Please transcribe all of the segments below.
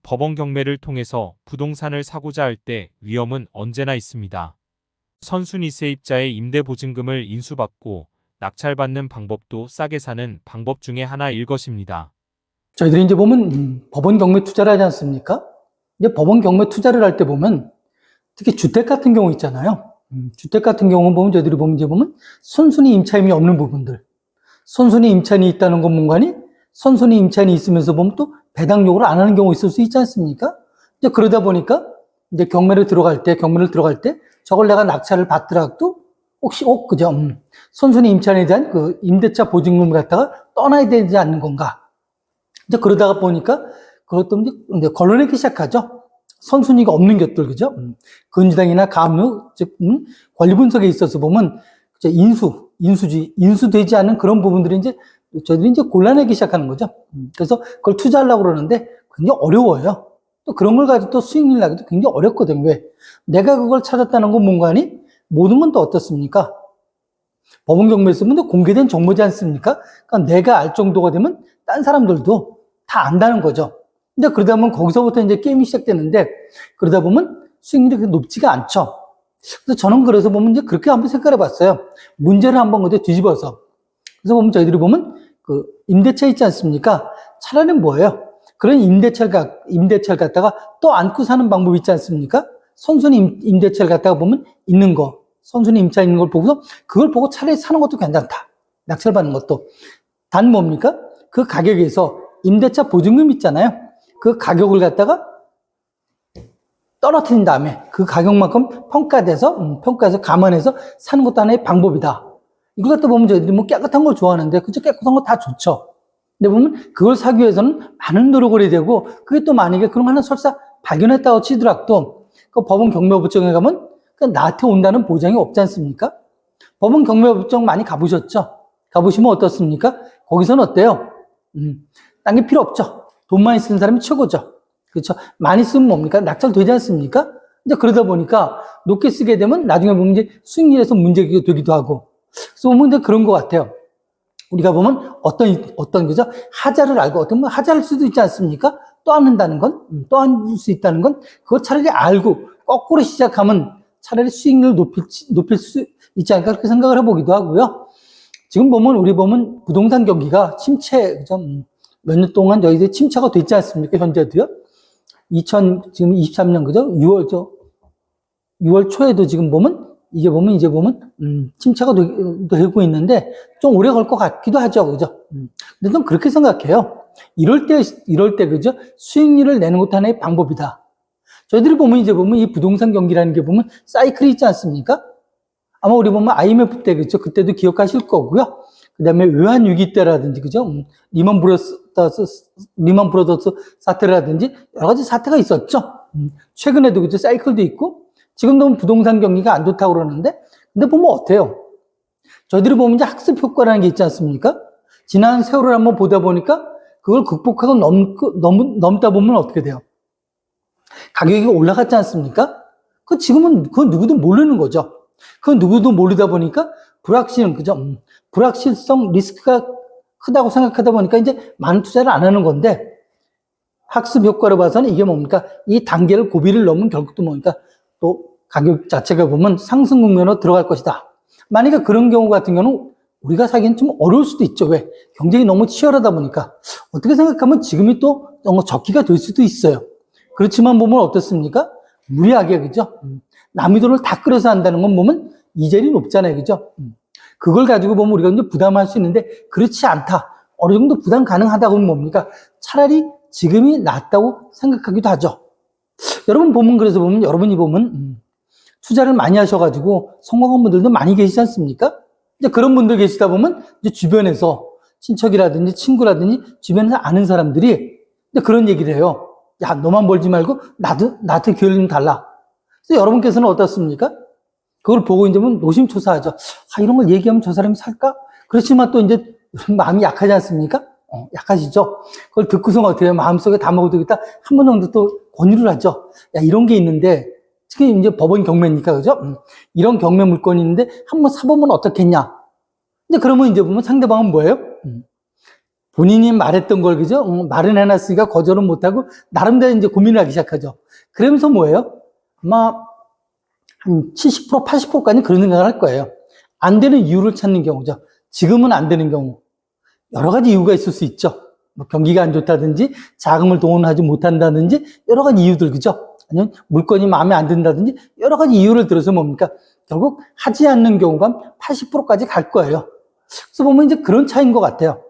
법원 경매를 통해서 부동산을 사고자 할 때 위험은 언제나 있습니다. 선순위 세입자의 임대보증금을 인수받고 낙찰받는 방법도 싸게 사는 방법 중에 하나일 것입니다. 저희들이 이제 보면 법원 경매 투자를 하지 않습니까? 이제 법원 경매 투자를 할 때 보면 특히 주택 같은 경우 있잖아요. 주택 같은 경우는 보면 저희들이 보면 이제 보면 선순위 임차인이 없는 부분들, 선순위 임차인이 있다는 것 문간이 선순위 임차인이 있으면서 보면 또 배당 요구를 안 하는 경우 있을 수 있지 않습니까? 이제 그러다 보니까 이제 경매를 들어갈 때 저걸 내가 낙찰을 받더라도 혹시 그죠? 선순위 임차인에 대한 그 임대차 보증금을 갖다가 떠나야 되지 않는 건가? 이제 그러다가 보니까 그것도 이제 걸러내기 시작하죠. 선순위가 없는 것들, 그죠? 건지당이나 가압류, 즉, 권리 분석에 있어서 보면, 인수되지 않은 그런 부분들이 이제, 저희들이 이제 골라내기 시작하는 거죠. 그래서 그걸 투자하려고 그러는데 굉장히 어려워요. 또 그런 걸 가지고 또 수익을 나기도 굉장히 어렵거든요. 왜? 내가 그걸 찾았다는 건 뭔가니? 모든 건 또 어떻습니까? 법원 경매를 쓰면 공개된 정보지 않습니까? 그러니까 내가 알 정도가 되면 딴 사람들도 다 안다는 거죠. 근데 그러다 보면 거기서부터 이제 게임이 시작되는데, 그러다 보면 수익률이 그렇게 높지가 않죠. 그래서 저는 그래서 보면 이제 그렇게 한번 생각해 봤어요. 문제를 한번 그때 뒤집어서. 그래서 보면 저희들이 보면 그 임대차 있지 않습니까? 차라리 뭐예요? 그런 임대차를 갖다가 또 안고 사는 방법이 있지 않습니까? 선순위 임대차를 갖다가 보면 있는 거, 선순위 임차 있는 걸 보고서 그걸 보고 차라리 사는 것도 괜찮다. 낙찰 받는 것도. 단 뭡니까? 그 가격에서 임대차 보증금 있잖아요. 그 가격을 갖다가 떨어뜨린 다음에 그 가격만큼 평가해서 감안해서 사는 것도 하나의 방법이다. 이걸 갖다 보면 저희들이 뭐 깨끗한 걸 좋아하는데, 그죠? 깨끗한 거 다 좋죠. 근데 보면 그걸 사기 위해서는 많은 노력을 해야 되고, 그게 또 만약에 그런 거 하나 설사 발견했다고 치더라도 그 법원 경매법정에 가면 나한테 온다는 보장이 없지 않습니까? 법원 경매법정 많이 가보셨죠? 가보시면 어떻습니까? 거기서는 어때요? 딴 게 필요 없죠. 돈 많이 쓰는 사람이 최고죠. 그렇죠? 많이 쓰면 뭡니까? 낙찰되지 않습니까? 이제 그러다 보니까 높게 쓰게 되면 나중에 보면 이제 수익률에서 문제가 되기도 하고. 그래서 보면 이제 그런 것 같아요. 우리가 보면 그죠? 하자를 알고 어떤 건 하자를 수도 있지 않습니까? 또 앉는다는 건, 또 앉을 수 있다는 건, 그거 차라리 알고 거꾸로 시작하면 차라리 수익률을 높일 수 있지 않을까 그렇게 생각을 해보기도 하고요. 지금 우리 보면 부동산 경기가 침체, 그죠? 몇 년 동안 저희들이 침체가 됐지 않습니까? 현재도요. 지금 23년, 그죠? 6월 초에도 지금 이제 보면, 침체가 되고 있는데, 좀 오래 걸 것 같기도 하죠. 그죠? 근데 좀 그렇게 생각해요. 이럴 때, 그죠? 수익률을 내는 것도 하나의 방법이다. 저희들이 보면 이 부동산 경기라는 게 보면 사이클이 있지 않습니까? 아마 우리 보면 IMF 때, 그죠? 그때도 기억하실 거고요. 그 다음에 외환위기 때라든지, 그죠? 리먼 브라더스 사태라든지 여러 가지 사태가 있었죠. 최근에도 그죠? 사이클도 있고, 지금도 부동산 경기가 안 좋다고 그러는데, 근데 보면 어때요? 저희들이 보면 이제 학습 효과라는 게 있지 않습니까? 지난 세월을 한번 보다 보니까 그걸 극복하고 넘다 보면 어떻게 돼요? 가격이 올라갔지 않습니까? 지금은 누구도 모르는 거죠. 누구도 모르다 보니까 불확실성 리스크가 크다고 생각하다 보니까 이제 많은 투자를 안 하는 건데, 학습 효과로 봐서는 이게 뭡니까? 이 단계를 고비를 넘으면 결국 또 뭡니까? 또 가격 자체가 보면 상승 국면으로 들어갈 것이다. 만약에 그런 경우 같은 경우는 우리가 사기는 좀 어려울 수도 있죠. 왜? 경쟁이 너무 치열하다 보니까. 어떻게 생각하면 지금이 또 너무 적기가 될 수도 있어요. 그렇지만 보면 어떻습니까? 무리하게, 그죠? 남의 돈을 다 끌어서 한다는 건 보면 이자율이 높잖아요. 그죠? 그걸 가지고 보면 우리가 이제 부담할 수 있는데, 그렇지 않다. 어느 정도 부담 가능하다고 하면 뭡니까? 차라리 지금이 낫다고 생각하기도 하죠. 여러분이 보면, 투자를 많이 하셔가지고 성공한 분들도 많이 계시지 않습니까? 이제 그런 분들 계시다 보면, 이제 주변에서 친척이라든지 친구라든지 주변에서 아는 사람들이 이제 그런 얘기를 해요. 야, 너만 벌지 말고 나한테 기회를 좀 달라. 그래서 여러분께서는 어떻습니까? 그걸 보고 이제 노심초사하죠. 이런 걸 얘기하면 저 사람이 살까? 그렇지만 또 이제 마음이 약하지 않습니까? 약하시죠? 그걸 듣고서 어떻게 해요? 마음속에 다 먹어도 되겠다. 한 번 정도 또 권유를 하죠. 야, 이런 게 있는데, 특히 이제 법원 경매니까, 그죠? 이런 경매 물건이 있는데, 한번 사보면 어떻겠냐? 이제 그러면 이제 보면 상대방은 뭐예요? 본인이 말했던 걸, 그죠? 말은 해놨으니까 거절은 못하고, 나름대로 이제 고민을 하기 시작하죠. 그러면서 뭐예요? 아마 한 70%, 80%까지 그런 생각을 할 거예요. 안 되는 이유를 찾는 경우죠. 지금은 안 되는 경우. 여러 가지 이유가 있을 수 있죠. 뭐 경기가 안 좋다든지, 자금을 동원하지 못한다든지, 여러 가지 이유들, 그죠? 아니면 물건이 마음에 안 든다든지, 여러 가지 이유를 들어서 뭡니까? 결국 하지 않는 경우가 80%까지 갈 거예요. 그래서 보면 이제 그런 차이인 것 같아요.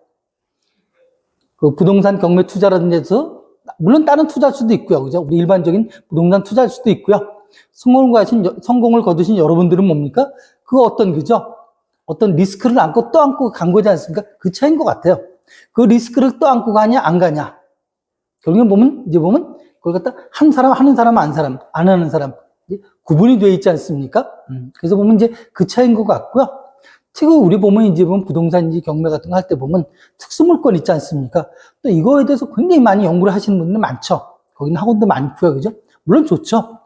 그 부동산 경매 투자라든지 해서, 물론 다른 투자할 수도 있고요. 그죠? 우리 일반적인 부동산 투자할 수도 있고요. 성공을 거두신 여러분들은 뭡니까? 그 어떤, 그죠? 어떤 리스크를 안고 또 안고 간 거지 않습니까? 그 차이인 것 같아요. 그 리스크를 또 안고 가냐, 안 가냐. 결국엔 이제 보면, 그걸 갖다 한 사람, 하는 사람, 안 하는 사람, 구분이 되어 있지 않습니까? 그래서 보면 이제 그 차이인 것 같고요. 특히 우리 보면 이제 보면 부동산인지 경매 같은 거 할 때 보면 특수물건 있지 않습니까? 또 이거에 대해서 굉장히 많이 연구를 하시는 분들 많죠. 거기는 학원도 많고요. 그죠? 물론 좋죠.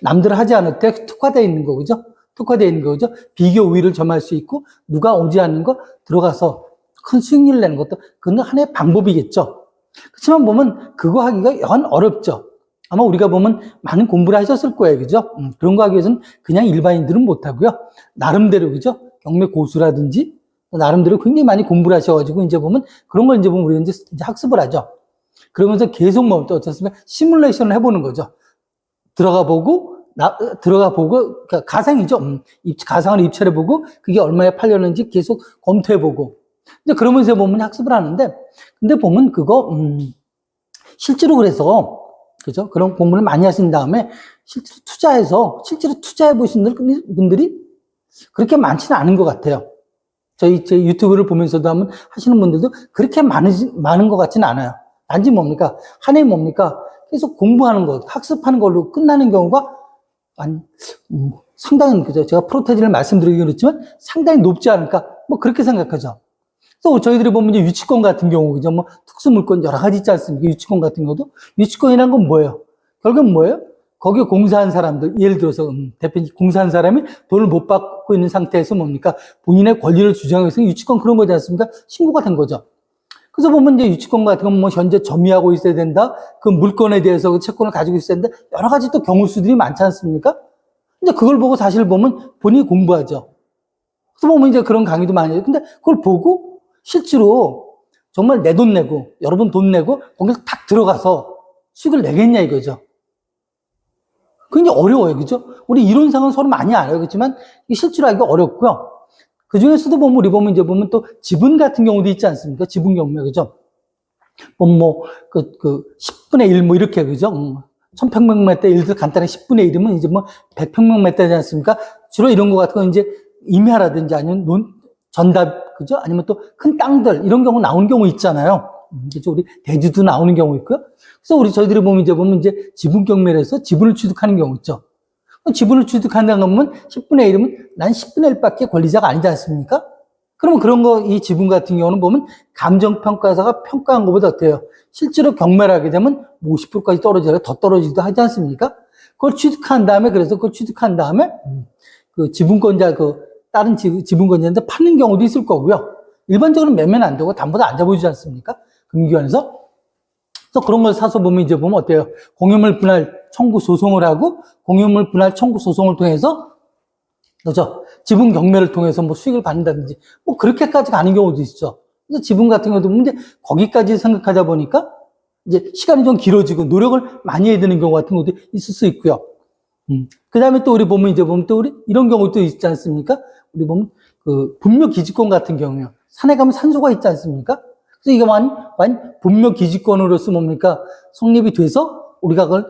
남들 하지 않을 때 특화되어 있는 거, 그죠? 특화되어 있는 거, 그죠? 비교 우위를 점할 수 있고, 누가 오지 않는 거 들어가서 큰 수익률을 내는 것도, 그건 하나의 방법이겠죠. 그렇지만 보면 그거 하기가 연 어렵죠. 아마 우리가 보면 많은 공부를 하셨을 거예요. 그죠? 그런 거 하기 위해서는 그냥 일반인들은 못하고요. 나름대로, 그죠? 경매 고수라든지, 나름대로 굉장히 많이 공부를 하셔가지고, 이제 보면 그런 걸 이제 보면 우리가 이제 학습을 하죠. 그러면서 계속 뭐, 또 어떻습니까? 시뮬레이션을 해보는 거죠. 들어가 보고, 그러니까 가상이죠. 가상을 입찰해보고, 그게 얼마에 팔렸는지 계속 검토해보고. 이제 그러면서 보면 학습을 하는데, 근데 보면 그거, 실제로 그래서, 그죠? 그런 공부를 많이 하신 다음에, 실제로 투자해보신 분들이 그렇게 많지는 않은 것 같아요. 제 유튜브를 보면서도 한번 하시는 분들도 그렇게 많은 것 같지는 않아요. 단지 뭡니까? 한 해 뭡니까? 계속 공부하는 것, 학습하는 걸로 끝나는 경우가 상당히, 그죠? 제가 프로테지를 말씀드리긴 그렇지만 상당히 높지 않을까? 뭐 그렇게 생각하죠. 또 저희들이 보면 이제 유치권 같은 경우, 그죠? 뭐 특수물건 여러 가지 있지 않습니까? 유치권 같은 경우도. 유치권이란 건 뭐예요? 결국은 뭐예요? 거기에 공사한 사람들, 예를 들어서 대표님 공사한 사람이 돈을 못 받고 있는 상태에서 뭡니까? 본인의 권리를 주장하기 위해서 유치권 그런 거지 않습니까? 신고가 된 거죠. 그래서 보면 이제 유치권 같은 건 뭐 현재 점유하고 있어야 된다. 그 물건에 대해서 그 채권을 가지고 있어야 된다. 여러 가지 또 경우 수들이 많지 않습니까? 이제 그걸 보고 사실 보면 본인이 공부하죠. 그래서 보면 이제 그런 강의도 많이 해요. 근데 그걸 보고 실제로 정말 내 돈 내고 여러분 돈 내고 거기서 탁 들어가서 수익을 내겠냐 이거죠. 굉장히 어려워요. 그죠? 우리 이론상은 서로 많이 알아요. 그렇지만 실제로 하기가 어렵고요. 그 중에서도 보면 우리 보면 이제 보면 또 지분 같은 경우도 있지 않습니까? 지분 경매, 그죠? 뭐, 10분의 1 뭐 이렇게, 그죠? 1000평방미터 예를 들어 간단하게 10분의 1이면 이제 뭐 100평방미터지 않습니까? 주로 이런 거 같은 거 이제 임야라든지 아니면 전답, 그죠? 아니면 또 큰 땅들, 이런 경우 나오는 경우 있잖아요. 그죠? 우리 대주도 나오는 경우 있고요. 그래서 저희들이 보면 이제 지분 경매를 해서 지분을 취득하는 경우 있죠. 지분을 취득한다는 건 10분의 1이면 난 10분의 1밖에 권리자가 아니지 않습니까? 그러면 그런 거, 이 지분 같은 경우는 보면 감정평가사가 평가한 것보다 어때요? 실제로 경매를 하게 되면 50%까지 떨어져요. 더 떨어지기도 하지 않습니까? 그걸 취득한 다음에, 그 지분권자, 다른 지분권자한테 파는 경우도 있을 거고요. 일반적으로 매매는 안 되고 담보도 안 잡아주지 않습니까? 금융기관에서. 그래서 그런 걸 사서 보면 이제 보면 어때요? 공유물 분할 청구 소송을 하고 공유물 분할 청구 소송을 통해서 그죠? 지분 경매를 통해서 뭐 수익을 받는다든지 뭐 그렇게까지 가는 경우도 있죠. 그래서 지분 같은 경우도 보면 이제 거기까지 생각하다 보니까 이제 시간이 좀 길어지고 노력을 많이 해야 되는 경우 같은 것도 있을 수 있고요. 그 다음에 또 우리 보면 또 우리 이런 경우도 있지 않습니까? 우리 보면 분묘 기지권 같은 경우요. 산에 가면 산소가 있지 않습니까? 그래서 이게 분묘 기지권으로서 뭡니까? 성립이 돼서 우리가 그걸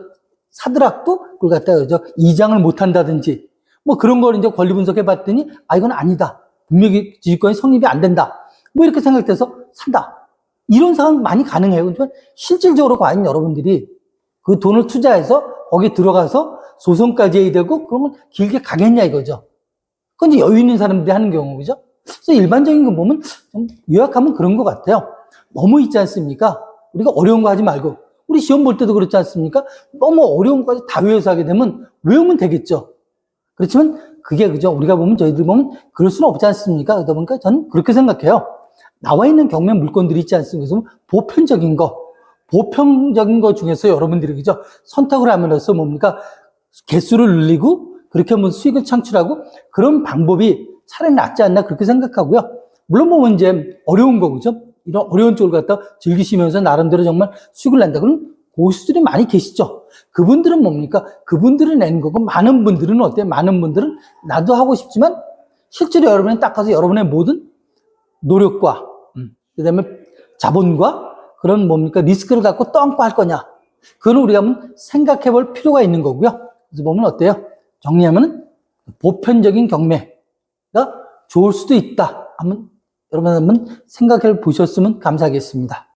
사더라도 그걸 갖다가 이장을 못 한다든지 뭐 그런 걸 이제 권리 분석해 봤더니 이건 아니다. 분묘 기지권이 성립이 안 된다. 뭐 이렇게 생각돼서 산다. 이런 상황 많이 가능해요. 그렇지만 실질적으로 과연 여러분들이 그 돈을 투자해서 거기 들어가서 소송까지 해야 되고 그러면 길게 가겠냐 이거죠. 그건 이제 여유 있는 사람들이 하는 경우, 그죠? 그래서 일반적인 거 보면 좀 요약하면 그런 것 같아요. 너무 있지 않습니까? 우리가 어려운 거 하지 말고 우리 시험 볼 때도 그렇지 않습니까? 너무 어려운 거까지 다 외워서 하게 되면 외우면 되겠죠. 그렇지만 그게 그죠? 우리가 보면 저희들 보면 그럴 수는 없지 않습니까? 그러다 보니까 저는 그렇게 생각해요. 나와 있는 경매 물건들이 있지 않습니까? 그래서 보편적인 거 중에서 여러분들이 그죠? 선택을 함으로써 뭡니까? 개수를 늘리고 그렇게 하면 수익을 창출하고 그런 방법이 차라리 낫지 않나 그렇게 생각하고요. 물론 뭐 이제 어려운 거 그죠? 이런 어려운 쪽을 갖다 즐기시면서 나름대로 정말 수익을 낸다. 그럼 고수들이 많이 계시죠. 그분들은 뭡니까? 그분들은 내는 거고 많은 분들은 어때요? 많은 분들은 나도 하고 싶지만 실제로 여러분이 딱 가서 여러분의 모든 노력과 그다음에 자본과 그런 뭡니까? 리스크를 갖고 떠안고 할 거냐? 그건 우리가 한번 생각해 볼 필요가 있는 거고요. 그래서 보면 어때요? 정리하면 보편적인 경매가 좋을 수도 있다. 여러분 한번 생각해 보셨으면 감사하겠습니다.